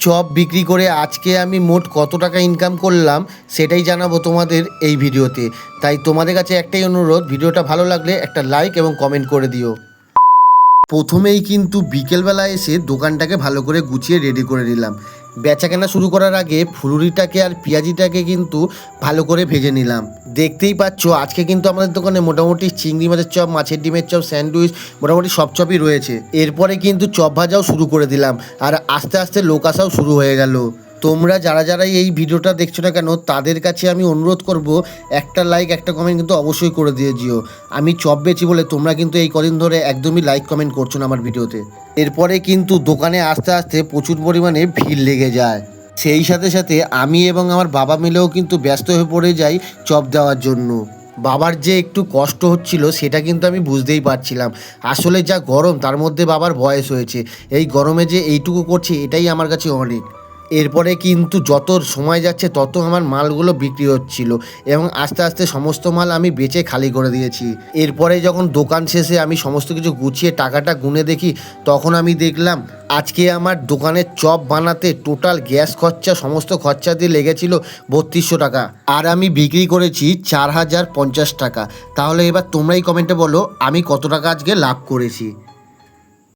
Chop বিক্রি করে আজকে আমি মোট কত টাকা ইনকাম করলাম সেটাই জানাবো তোমাদের এই ভিডিওতে। তাই তোমাদের কাছে একটাই অনুরোধ, ভিডিওটা ভালো লাগলে একটা লাইক এবং কমেন্ট করে দিও। প্রথমেই কিন্তু বিকেলবেলা এসে দোকানটাকে ভালো করে গুছিয়ে রেডি করে নিলাম। বেচাকেনা শুরু করার আগে ফুলুরিটাকে আর পেঁয়াজিটাকে কিন্তু ভালো করে ভেজে নিলাম। দেখতেই পাচ্ছ আজকে কিন্তু আমাদের দোকানে মোটামুটি চিংড়ি মাছের চপ, মাছের ডিমের চপ, স্যান্ডউইচ, মোটামুটি সব চপই রয়েছে। এরপরে কিন্তু চপ ভাজাও শুরু করে দিলাম, আর আস্তে আস্তে লোক আসাও শুরু হয়ে গেল। তোমরা যারা যারা এই ভিডিওটা দেখছো না কেন তাদের কাছে আমি অনুরোধ করব, একটা লাইক একটা কমেন্ট কিন্তু অবশ্যই করে দিয়ে যেও। আমি চপ বেচি বলে তোমরা কিন্তু এই কদিন ধরে একদমই লাইক কমেন্ট করছো না আমার ভিডিওতে। এরপরে কিন্তু দোকানে আস্তে আস্তে প্রচুর পরিমাণে ভিড় লেগে যায়। সেই সাথে সাথে আমি এবং আমার বাবা মিলেও কিন্তু ব্যস্ত হয়ে পড়ে যাই চপ দেওয়ার জন্য। বাবার যে একটু কষ্ট হচ্ছিল সেটা কিন্তু আমি বুঝতেই পারছিলাম। আসলে যা গরম, তার মধ্যে বাবার বয়স হয়েছে, এই গরমে যে এইটুকু করছে এটাই আমার কাছে অনেক। এরপরে কিন্তু যত সময় যাচ্ছে তত আমার মালগুলো বিক্রি হচ্ছিল এবং আস্তে আস্তে সমস্ত মাল আমি বেচে খালি করে দিয়েছি। এরপরে যখন দোকান শেষে আমি সমস্ত কিছু গুছিয়ে টাকাটা গুনে দেখি, তখন আমি দেখলাম আজকে আমার দোকানের চপ বানাতে টোটাল গ্যাস খরচা সমস্ত খরচা দিয়ে লেগেছিল 3200 টাকা, আর আমি বিক্রি করেছি 4050 টাকা। তাহলে এবার তোমরাই কমেন্টে বলো আমি কত টাকা আজকে লাভ করেছি।